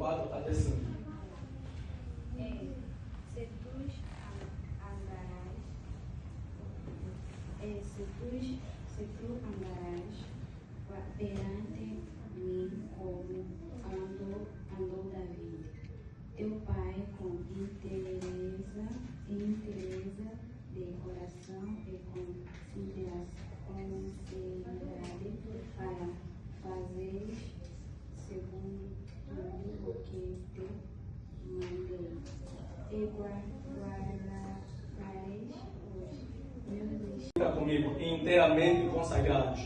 4 até 5. Se tu andarás perante mim como andou Davi, teu pai, com inteireza de coração e com sinceridade, para fazer segundo tudo o que te mandei, e guardareis os meus Fica comigo, inteiramente consagrados.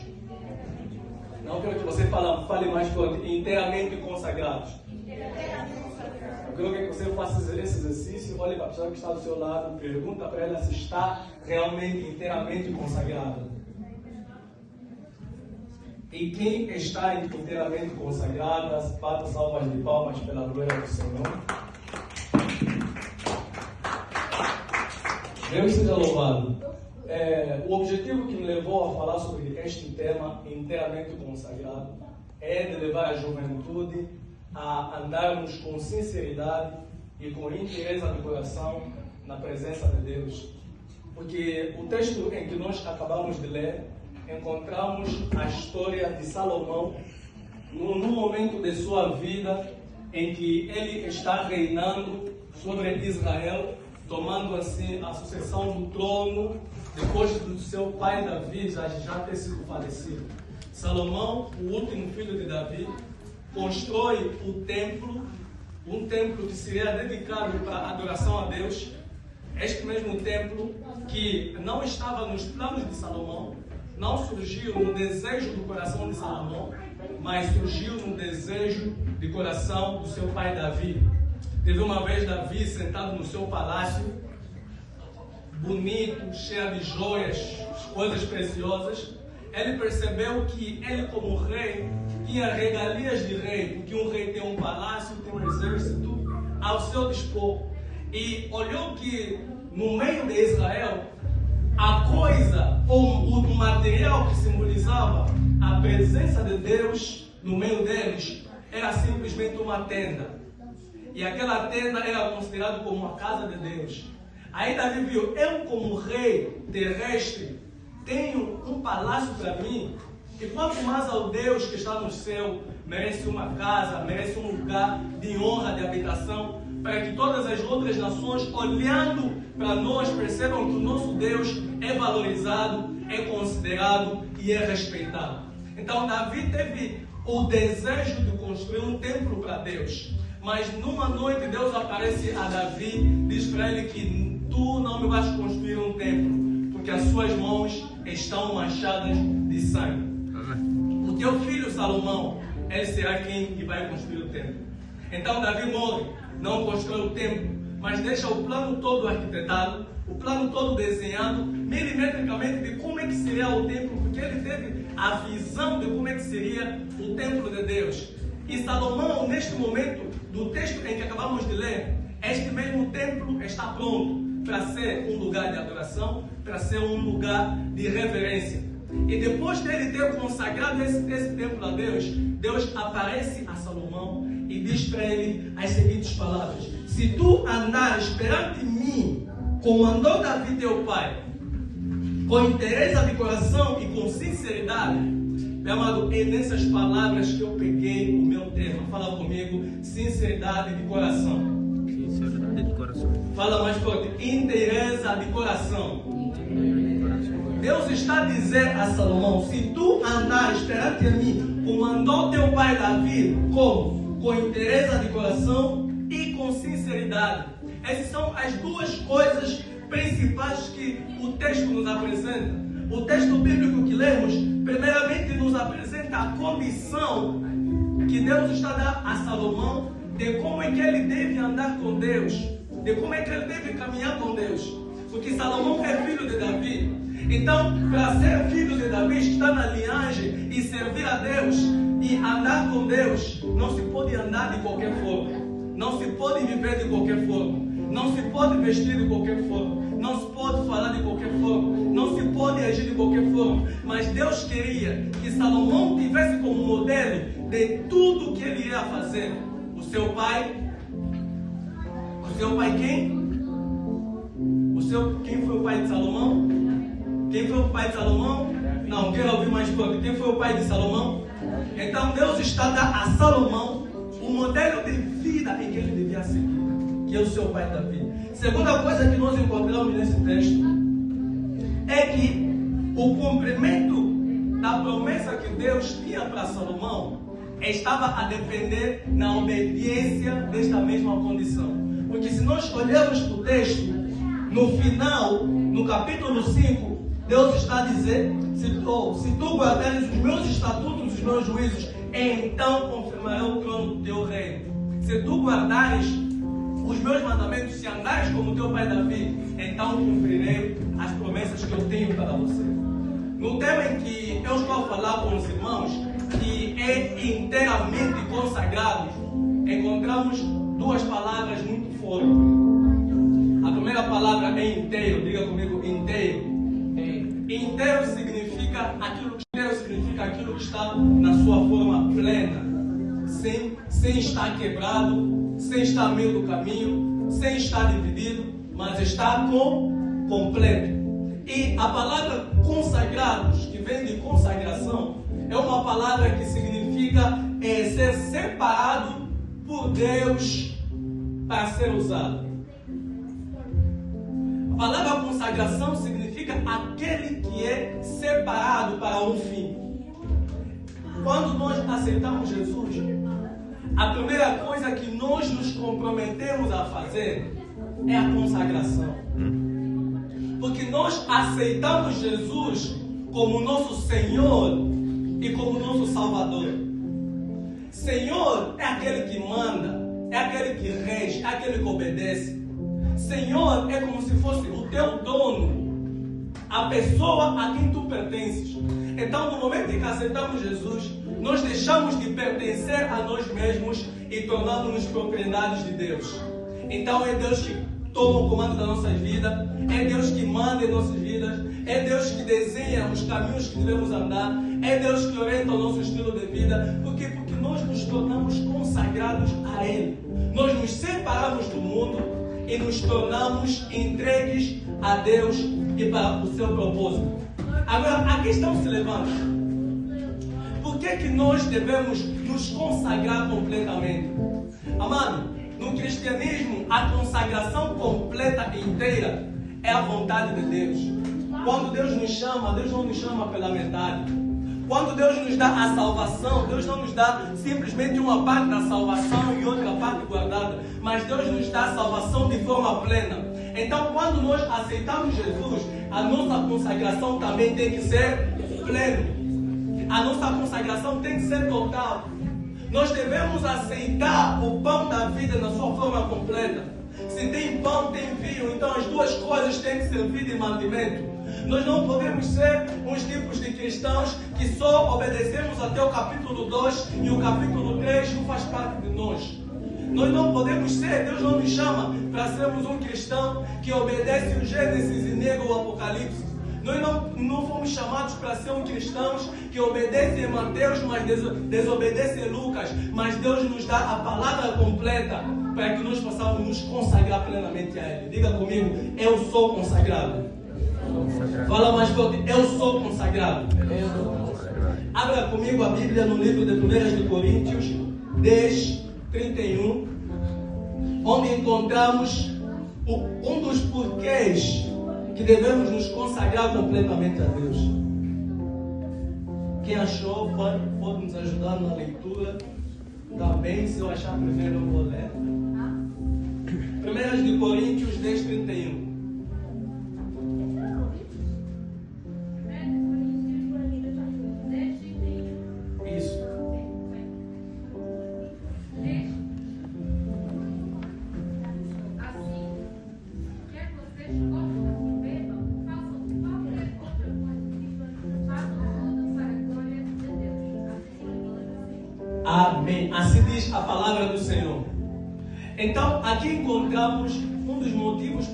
Não quero que você fale mais forte, inteiramente consagrados. Eu quero que você faça esse exercício, olhe para a pessoa que está do seu lado, pergunta para ela se está realmente inteiramente consagrada. E quem está inteiramente consagrada, bata salvas de palmas pela glória do Senhor. Deus seja louvado. O objetivo que me levou a falar sobre este tema inteiramente consagrado é de levar a juventude a andarmos com sinceridade e com inteireza de coração na presença de Deus. Porque o texto em que nós acabamos de ler, encontramos a história de Salomão num momento de sua vida em que ele está reinando sobre Israel, tomando assim a sucessão do trono depois do seu pai Davi já ter sido falecido. Salomão, o último filho de Davi, constrói o templo, um templo que seria dedicado para a adoração a Deus. Este mesmo templo que não estava nos planos de Salomão, não surgiu no desejo do coração de Salomão, mas surgiu no desejo de coração do seu pai Davi. Teve uma vez Davi sentado no seu palácio, bonito, cheio de joias, coisas preciosas. Ele percebeu que ele, como rei, tinha regalias de rei, porque um rei tem um palácio, tem um exército ao seu dispor. E olhou que no meio de Israel, a coisa ou o material que simbolizava a presença de Deus no meio deles era simplesmente uma tenda. E aquela tenda era considerada como uma casa de Deus. Aí Davi viu, eu como rei terrestre tenho um palácio para mim, e quanto mais ao Deus que está no céu merece uma casa, merece um lugar de honra, de habitação, para que todas as outras nações, olhando para nós, percebam que o nosso Deus é valorizado, é considerado e é respeitado. Então Davi teve o desejo de construir um templo para Deus. Mas numa noite Deus aparece a Davi, diz para ele que tu não me vais construir um templo, porque as suas mãos estão manchadas de sangue. O teu filho Salomão, ele será quem vai construir o templo. Então Davi morre, não constrói o templo, mas deixa o plano todo arquitetado, o plano todo desenhado, milimetricamente, de como é que seria o templo, porque ele teve a visão de como é que seria o templo de Deus. E Salomão, neste momento do texto em que acabamos de ler, este mesmo templo está pronto para ser um lugar de adoração, para ser um lugar de reverência. E depois dele ter consagrado esse templo a Deus, Deus aparece a Salomão e diz para ele as seguintes palavras: se tu andares perante mim, como andou Davi teu pai, com inteireza de coração e com sinceridade, meu amado, é nessas palavras que eu peguei o meu tema. Fala comigo, sinceridade de coração. Sinceridade de coração. Fala mais forte, inteireza de coração. Deus está a dizer a Salomão: se tu andares perante mim, como andou teu pai Davi, como? Com inteireza de coração e com sinceridade. Essas são as duas coisas principais que o texto nos apresenta. O texto bíblico que lemos, primeiramente nos apresenta a condição que Deus está a dar a Salomão de como é que ele deve andar com Deus, de como é que ele deve caminhar com Deus. Porque Salomão é filho de Davi. Então, para ser filho de Davi, estar na linhagem e servir a Deus e andar com Deus, não se pode andar de qualquer forma, não se pode viver de qualquer forma, não se pode vestir de qualquer forma, não se pode falar de qualquer forma, não se pode agir de qualquer forma. Mas Deus queria que Salomão tivesse como modelo de tudo que ele ia fazer o seu pai quem? Quem foi o pai de Salomão? Quem foi o pai de Salomão? Não, quero ouvir mais forte. Quem foi o pai de Salomão? Então Deus está dando a Salomão o modelo de vida em que ele devia seguir, que é o seu pai Davi. Segunda coisa que nós encontramos nesse texto é que o cumprimento da promessa que Deus tinha para Salomão estava a depender na obediência desta mesma condição. Porque se nós olharmos para o texto, no final, no capítulo 5, Deus está a dizer: se tu guardares os meus estatutos, os meus juízos, então confirmarei o trono do teu reino. Se tu guardares os meus mandamentos, se andares como teu pai Davi, então cumprirei as promessas que eu tenho para você. No tema em que eu estou a falar com os irmãos, que é inteiramente consagrado, encontramos duas palavras muito fortes. A primeira palavra é inteiro, diga comigo, inteiro. Inteiro significa aquilo que está na sua forma plena, sem estar quebrado, sem estar no meio do caminho, sem estar dividido, mas está completo. E a palavra consagrados, que vem de consagração, é uma palavra que significa ser separado por Deus para ser usado. A palavra consagração significa aquele que é separado para um fim. Quando nós aceitamos Jesus, a primeira coisa que nós nos comprometemos a fazer é a consagração. Porque nós aceitamos Jesus como nosso Senhor e como nosso Salvador. Senhor é aquele que manda, é aquele que rege, é aquele que obedece. Senhor é como se fosse o teu dono, a pessoa a quem tu pertences. Então, no momento em que aceitamos Jesus, nós deixamos de pertencer a nós mesmos e tornamos-nos propriedades de Deus. Então, é Deus que toma o comando das nossas vidas, é Deus que manda em nossas vidas, é Deus que desenha os caminhos que devemos andar, é Deus que orienta o nosso estilo de vida. Por quê? Porque nós nos tornamos consagrados a Ele. Nós nos separamos do mundo e nos tornamos entregues a Deus e para o seu propósito. Agora, a questão se levanta: por que nós devemos nos consagrar completamente? Amado, no cristianismo, a consagração completa e inteira é a vontade de Deus. Quando Deus nos chama, Deus não nos chama pela metade. Quando Deus nos dá a salvação, Deus não nos dá simplesmente uma parte da salvação e outra parte guardada, mas Deus nos dá a salvação de forma plena. Então, quando nós aceitamos Jesus, a nossa consagração também tem que ser plena. A nossa consagração tem que ser total. Nós devemos aceitar o pão da vida na sua forma completa. Se tem pão, tem vinho, então as duas coisas têm que servir de mantimento. Nós não podemos ser uns tipos de cristãos que só obedecemos até o capítulo 2 e o capítulo 3 não faz parte de nós. Nós não podemos ser, Deus não nos chama para sermos um cristão que obedece o Gênesis e nega o Apocalipse. Nós não fomos chamados para ser um cristãos que obedecem Mateus, mas desobedecem Lucas. Mas Deus nos dá a palavra completa para que nós possamos nos consagrar plenamente a Ele. Diga comigo, eu sou consagrado. Fala mais forte, eu sou consagrado. Abra comigo a Bíblia no livro de 1 Coríntios 10, 31, onde encontramos um dos porquês que devemos nos consagrar completamente a Deus. Quem achou pode nos ajudar na leitura também. Se eu achar primeiro eu vou ler. 1 Coríntios 10, 31. Amém. Assim diz a palavra do Senhor. Então, aqui encontramos um dos motivos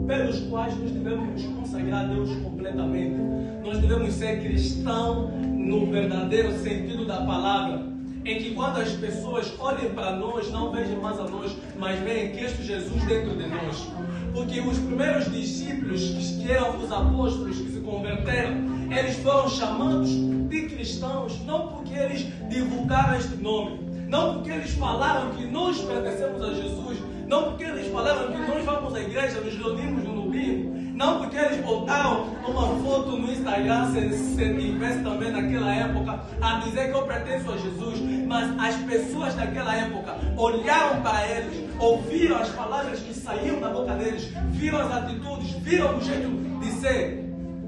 pelos quais nós devemos nos consagrar a Deus completamente. Nós devemos ser cristãos no verdadeiro sentido da palavra. em que quando as pessoas olhem para nós, não vejam mais a nós, mas veem Cristo Jesus dentro de nós. Porque os primeiros discípulos, que eram os apóstolos que se converteram, eles foram chamados de cristãos, não porque eles divulgaram este nome, não porque eles falaram que nós pertencemos a Jesus, não porque eles falaram que nós vamos à igreja, nos reunimos no domingo, não porque eles botaram uma foto no Instagram, se tivesse também naquela época, a dizer que eu pertenço a Jesus, mas as pessoas daquela época olharam para eles, ouviram as palavras que saíam da boca deles, viram as atitudes, viram o jeito de ser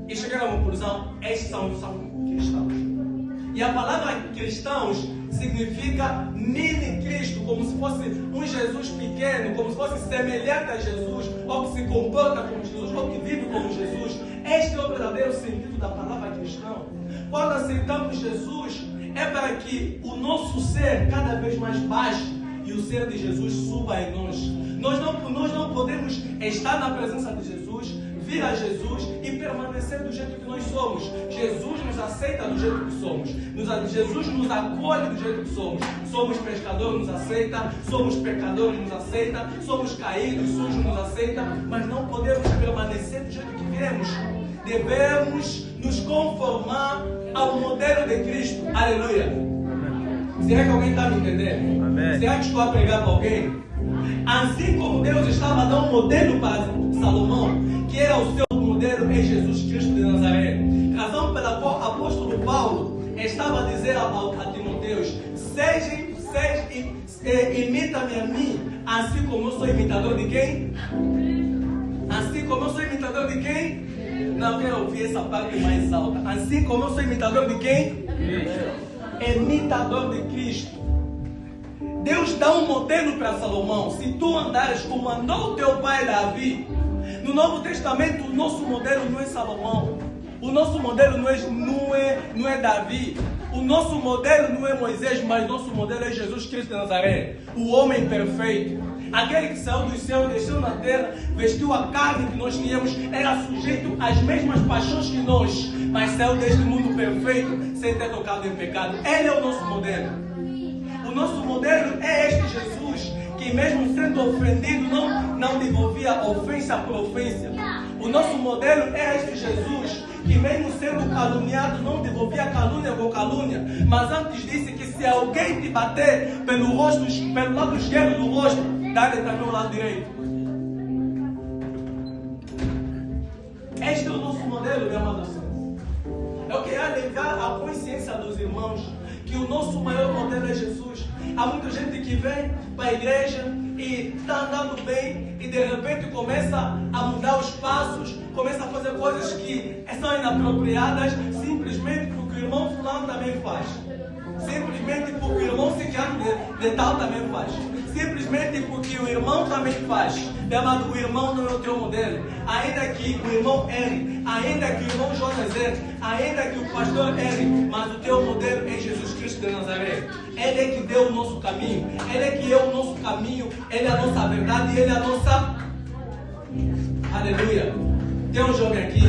e chegaram à conclusão: estes são cristãos. E a palavra cristãos significa mini Cristo, como se fosse um Jesus pequeno, como se fosse semelhante a Jesus, ou que se comporta como Jesus, ou que vive como Jesus. Este é o verdadeiro sentido da palavra cristão. Quando aceitamos Jesus, é para que o nosso ser cada vez mais baixe e o ser de Jesus suba em nós. Nós não podemos estar na presença de Jesus, vir a Jesus e permanecer do jeito que nós somos. Jesus nos aceita do jeito que somos. Jesus nos acolhe do jeito que somos. Somos pescadores, nos aceita. Somos pecadores, nos aceita. Somos caídos, sujos, nos aceita. Mas não podemos permanecer do jeito que viemos. Devemos nos conformar ao modelo de Cristo. Aleluia. Será que alguém está me entendendo? Amém. Será que estou a pregar para alguém? Assim como Deus estava dando um modelo para Salomão, que era o seu modelo em Jesus Cristo de Nazaré, razão pela qual o apóstolo Paulo estava a dizer a Timoteus: imita-me a mim, assim como eu sou imitador de quem? Assim como eu sou imitador de quem? Não, quero ouvir essa parte mais alta. Assim como eu sou imitador de quem? Imitador de Cristo. Deus dá um modelo para Salomão. Se tu andares como andou o teu pai Davi, no Novo Testamento o nosso modelo não é Salomão, o nosso modelo não é Davi, o nosso modelo não é Moisés, mas nosso modelo é Jesus Cristo de Nazaré, o homem perfeito, aquele que saiu do céu, desceu na terra, vestiu a carne que nós tínhamos, era sujeito às mesmas paixões que nós, mas saiu deste mundo perfeito sem ter tocado em pecado. Ele é o nosso modelo. O nosso modelo é este Jesus, que mesmo sendo ofendido, não devolvia ofensa por ofensa. O nosso modelo é este Jesus, que mesmo sendo caluniado, não devolvia calúnia por calúnia. Mas antes disse que se alguém te bater pelo lado esquerdo do rosto, dá-lhe também o lado direito. Este é o nosso modelo, meu amado Senhor. Eu queria levar a consciência dos irmãos que o nosso maior modelo é Jesus. Há muita gente que vem para a igreja e está andando bem e de repente começa a mudar os passos, começa a fazer coisas que são inapropriadas, simplesmente porque o irmão fulano também faz. Simplesmente porque o irmão ciclano de tal também faz. Simplesmente porque o irmão também faz. Mas o irmão não é o teu modelo. Ainda que o irmão erre, ainda que o irmão Jonas erre, ainda que o pastor erre, mas o teu modelo é Jesus Cristo de Nazaré. Ele é que deu o nosso caminho. Ele é que é o nosso caminho. Ele é a nossa verdade. Ele é a nossa... Aleluia. Tem um jovem aqui.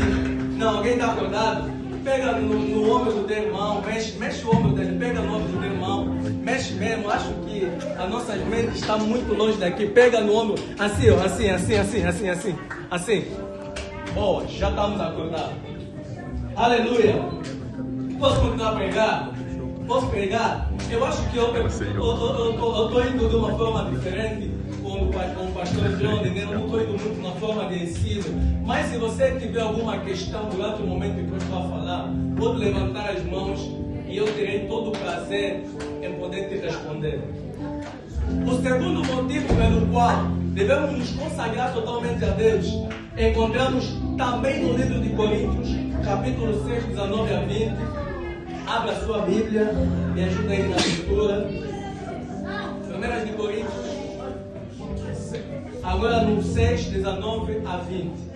Não, alguém está acordado? Pega no ombro do teu irmão, mexe o ombro dele, pega no ombro do teu irmão, mexe mesmo. Acho que a nossa mente está muito longe daqui. Pega no ombro, assim, ó, assim. Boa, já estamos acordados. Aleluia. Posso continuar a pregar? Posso pregar? Eu acho que eu estou indo de uma forma diferente com o pastor John, eu não estou indo muito na forma de ensino. Mas se você tiver alguma questão durante o momento que eu estou a falar, pode levantar as mãos e eu terei todo o prazer em poder te responder. O segundo motivo pelo qual devemos nos consagrar totalmente a Deus, encontramos também no livro de Coríntios, capítulo 6, 19 a 20. Abra a sua Bíblia, me ajuda aí na leitura. 1 de Coríntios, agora no 6, 19 a 20.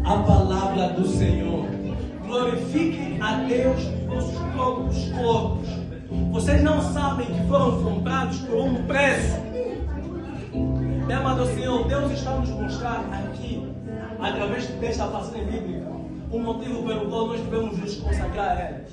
a palavra do Senhor. Glorifiquem a Deus nos vossos próprios corpos. Vocês não sabem que foram comprados por um preço. Meu amado Senhor, Deus está nos mostrar aqui, através desta passagem bíblica, o motivo pelo qual nós devemos nos consagrar a Ele.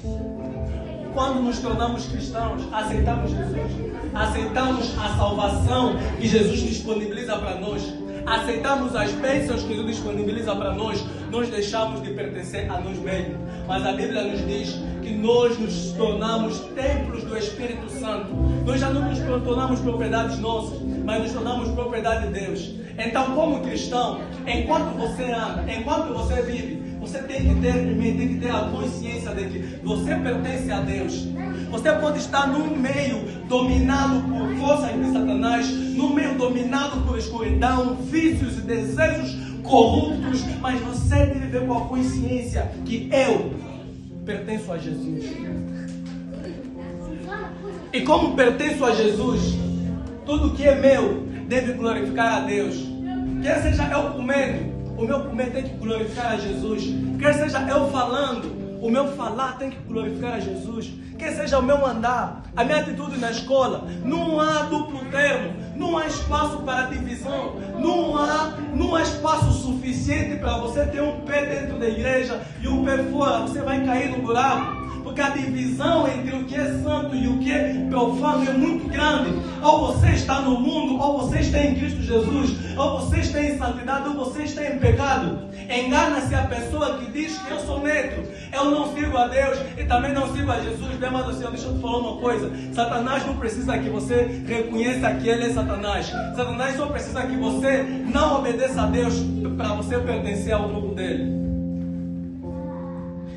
Quando nos tornamos cristãos, aceitamos Jesus, aceitamos a salvação que Jesus disponibiliza para nós, aceitamos as bênçãos que Jesus disponibiliza para nós, nós deixamos de pertencer a nós mesmos. Mas a Bíblia nos diz que nós nos tornamos templos do Espírito Santo. Nós já não nos tornamos propriedades nossas, mas nos tornamos propriedade de Deus. Então, como cristão, enquanto você anda, enquanto você vive, você tem que ter a consciência de que você pertence a Deus. Você pode estar num meio dominado por forças de Satanás, num meio dominado por escuridão, vícios e desejos corruptos, mas você deve ver com a consciência que eu pertenço a Jesus. E como pertenço a Jesus, tudo que é meu deve glorificar a Deus. Quer seja eu comendo, o meu comer tem que glorificar a Jesus. Quer seja eu falando, o meu falar tem que glorificar a Jesus. Quer seja o meu andar, a minha atitude na escola, não há duplo termo, não há espaço para divisão, não há espaço suficiente para você ter um pé dentro da igreja e um pé fora. Você vai cair no buraco. Porque a divisão entre o que é santo e o que é profano é muito grande. Ou você está no mundo, ou você está em Cristo Jesus, ou você está em santidade, ou você está em pecado. Engana-se a pessoa que diz que eu sou neutro, eu não sigo a Deus e também não sigo a Jesus. Bem, mas Senhor, deixa eu te falar uma coisa. Satanás não precisa que você reconheça que ele é Satanás. Satanás só precisa que você não obedeça a Deus para você pertencer ao grupo dele.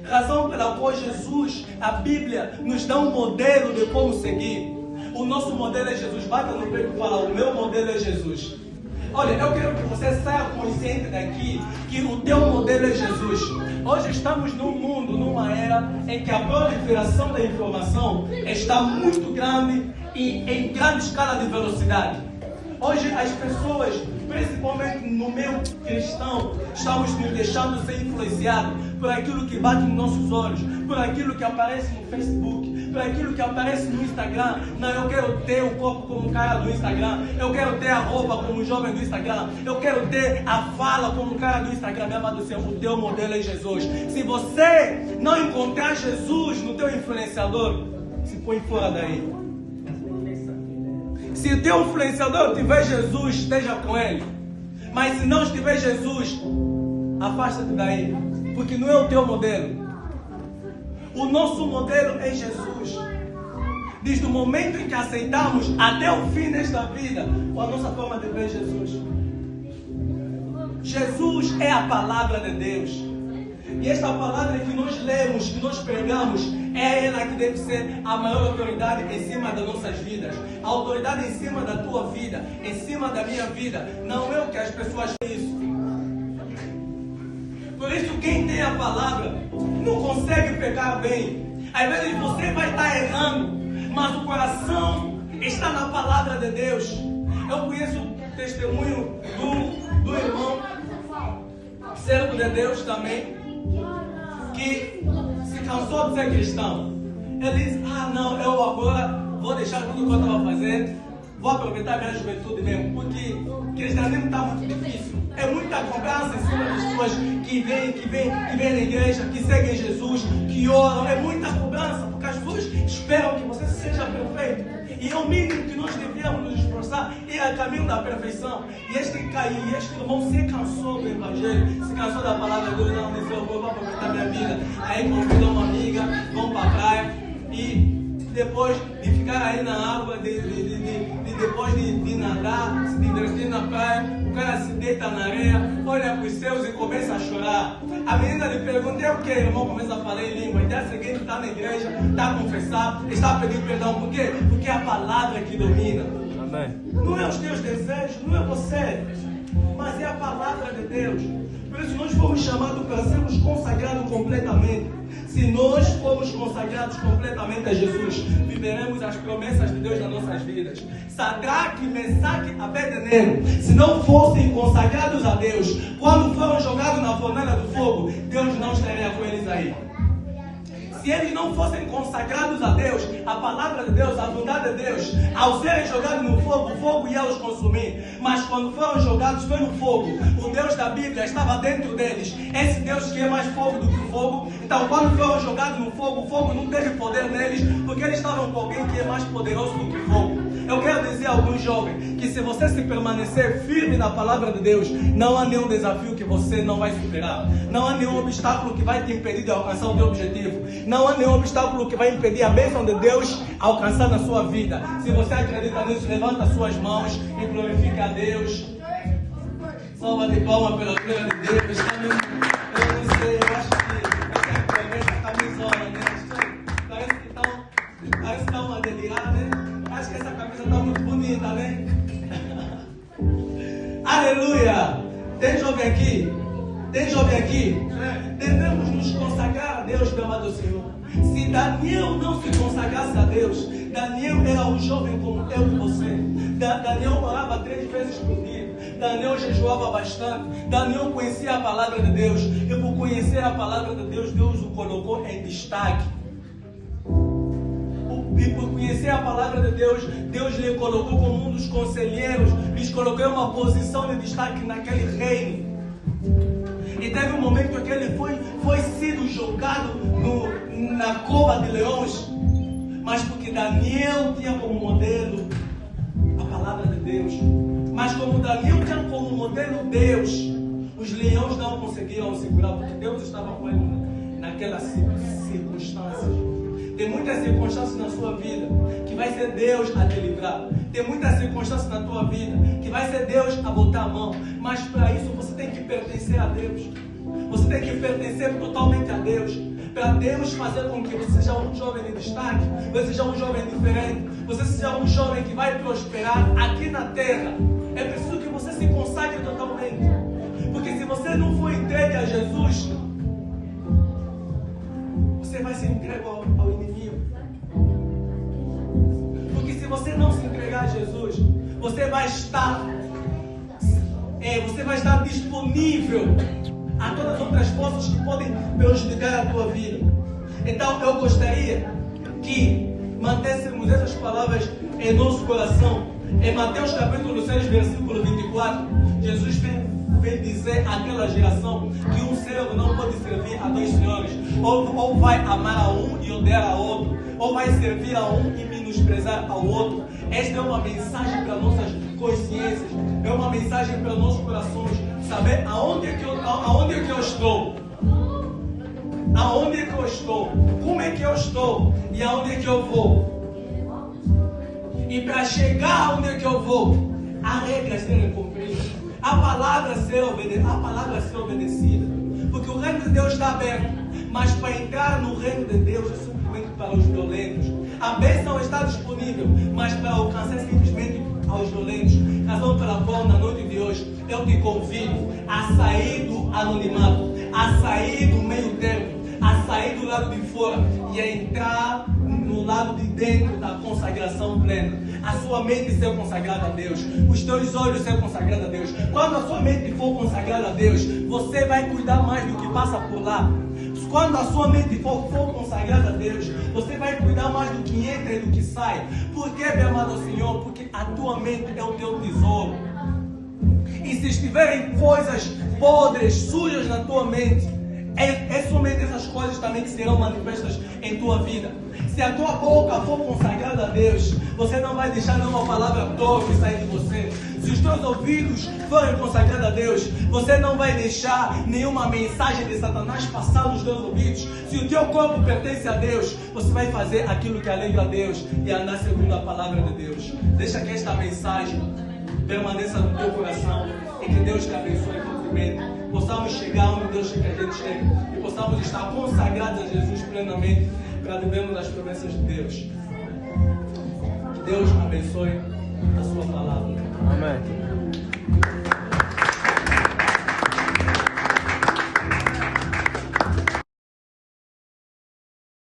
Razão pela qual Jesus, a Bíblia, nos dá um modelo de como seguir. O nosso modelo é Jesus. Bata no peito e fala: o meu modelo é Jesus. Olha, eu quero que você saia consciente daqui que o teu modelo é Jesus. Hoje estamos num mundo, numa era em que a proliferação da informação está muito grande e em grande escala de velocidade. Hoje as pessoas, principalmente no meio cristão, estamos nos deixando ser influenciados por aquilo que bate nos nossos olhos, por aquilo que aparece no Facebook, por aquilo que aparece no Instagram. Não, eu quero ter o corpo como o cara do Instagram, eu quero ter a roupa como o jovem do Instagram, eu quero ter a fala como o cara do Instagram. Meu amado Senhor, o teu modelo é Jesus. Se você não encontrar Jesus no teu influenciador, se põe fora daí. Se o teu influenciador tiver Jesus, esteja com ele. Mas se não estiver Jesus, afasta-te daí. Porque não é o teu modelo. O nosso modelo é Jesus. Desde o momento em que aceitamos até o fim desta vida, a nossa forma de ver Jesus. Jesus é a palavra de Deus. E esta palavra que nós lemos, que nós pregamos, é ela que deve ser a maior autoridade em cima das nossas vidas. A autoridade em cima da tua vida, em cima da minha vida. Não é o que as pessoas pensam. Por isso, quem tem a palavra não consegue pecar bem. Às vezes você vai estar errando, mas o coração está na palavra de Deus. Eu conheço o testemunho do irmão, servo de Deus também, que se cansou de ser cristão. Ele disse: não, eu agora vou deixar tudo que eu estava fazendo, vou aproveitar minha juventude mesmo, porque o cristianismo está muito difícil. É muita cobrança em cima das pessoas que vêm na igreja, que seguem Jesus, que oram. É muita cobrança, porque as pessoas esperam que você seja perfeito. E é o mínimo que nós devíamos nos esforçar, ir a caminho da perfeição. E este irmão se cansou do evangelho, se cansou da palavra de Deus. Não, disse: eu vou aproveitar minha vida. Aí convidou uma amiga, vão para a praia. E depois de ficar aí na água, depois de nadar, se divertir na praia, o cara se deita na areia, olha para os céus e começa a chorar. A menina lhe pergunta: é o que? O irmão começa a falar em língua. E dia seguinte está na igreja, está a confessar, está a pedir perdão. Por quê? Porque é a palavra que domina. Amém. Não é os teus desejos, não é você, mas é a palavra de Deus. Por isso nós fomos chamados para sermos consagrados completamente. Se nós formos consagrados completamente a Jesus, viveremos as promessas de Deus nas nossas vidas. Sadraque, Mesaque e Abednego, se não fossem consagrados a Deus, quando foram jogados na fornalha do fogo, Deus não estaria com eles aí. Se eles não fossem consagrados a Deus, a palavra de Deus, a vontade de Deus, ao serem jogados no fogo, o fogo ia os consumir. Mas quando foram jogados foi no fogo, o Deus da Bíblia estava dentro deles. Esse Deus que é mais fogo do que o fogo. Então quando foram jogados no fogo, o fogo não teve poder neles, porque eles estavam com alguém que é mais poderoso do que o fogo. Eu quero dizer a alguns jovens que se você se permanecer firme na palavra de Deus, não há nenhum desafio que você não vai superar. Não há nenhum obstáculo que vai te impedir de alcançar o teu objetivo. Não há nenhum obstáculo que vai impedir a bênção de Deus alcançar na sua vida. Se você acredita nisso, levanta as suas mãos e glorifica a Deus. Salva de palma pela glória de Deus. Eu não sei, eu acho que essa camisola, né? Parece que está uma delirada, né? Acho que essa camisa está muito bonita, né? Aleluia! Tem jovem aqui? Tem jovem aqui? Devemos nos consagrar a Deus, meu amado Senhor. Se Daniel não se consagrasse a Deus, Daniel era um jovem como eu e você. Daniel orava 3 vezes por dia. Daniel jejuava bastante. Daniel conhecia a palavra de Deus. E por conhecer a palavra de Deus, Deus o colocou em destaque. E por conhecer a palavra de Deus, Deus lhe colocou como um dos conselheiros, lhes colocou em uma posição de destaque naquele reino. E teve um momento em que ele foi sido jogado na cova de leões, mas porque Daniel tinha como modelo a palavra de Deus. Mas como Daniel tinha como modelo Deus, os leões não conseguiram segurar, porque Deus estava com ele naquelas circunstâncias. Tem muitas circunstâncias na sua vida que vai ser Deus a te livrar. Tem muitas circunstâncias na tua vida que vai ser Deus a botar a mão. Mas para isso você tem que pertencer a Deus. Você tem que pertencer totalmente a Deus. Para Deus fazer com que você seja um jovem de destaque, você seja um jovem diferente, você seja um jovem que vai prosperar aqui na terra. É preciso que você se consagre totalmente. Porque se você não for entregue a Jesus, você vai ser entregue ao inimigo. Porque se você não se entregar a Jesus, você vai estar disponível a todas as outras forças que podem prejudicar a tua vida. Então eu gostaria que mantêssemos essas palavras em nosso coração. Em Mateus capítulo 6, versículo 24, Jesus vem dizer àquela geração que um servo não pode servir a 2 senhores. Ou vai amar a um e odiar a outro, ou vai servir a um e menosprezar ao outro. Esta é uma mensagem para nossas consciências, é uma mensagem para nossos corações. Saber aonde é que eu estou, aonde é que eu estou, como é que eu estou e aonde é que eu vou. E para chegar aonde é que eu vou, há regras serem cumpridas, a palavra ser obedecida, porque o reino de Deus está aberto, mas para entrar no reino de Deus é simplesmente para os violentos. A bênção está disponível, mas para alcançar simplesmente aos violentos. Razão pela qual na noite de hoje eu te convido a sair do anonimato, a sair do meio termo, a sair do lado de fora e a entrar no lado de dentro da consagração plena. A sua mente ser consagrada a Deus, os teus olhos ser consagrados a Deus. Quando a sua mente for consagrada a Deus, você vai cuidar mais do que passa por lá. Quando a sua mente for consagrada a Deus, você vai cuidar mais do que entra e do que sai. Por quê, meu amado Senhor? Porque a tua mente é o teu tesouro. E se estiverem coisas podres, sujas na tua mente, é somente essas coisas também que serão manifestas em tua vida. Se a tua boca for consagrada a Deus, você não vai deixar nenhuma palavra torpe sair de você. Se os teus ouvidos forem consagrados a Deus, você não vai deixar nenhuma mensagem de Satanás passar nos teus ouvidos. Se o teu corpo pertence a Deus, você vai fazer aquilo que alegra a Deus e andar segundo a palavra de Deus. Deixa que esta mensagem permaneça no teu coração e que Deus te abençoe e cumprimento. Possamos chegar onde Deus quer que a gente chegue e possamos estar consagrados a Jesus plenamente para vivermos as promessas de Deus. Que Deus abençoe a sua palavra. Amém.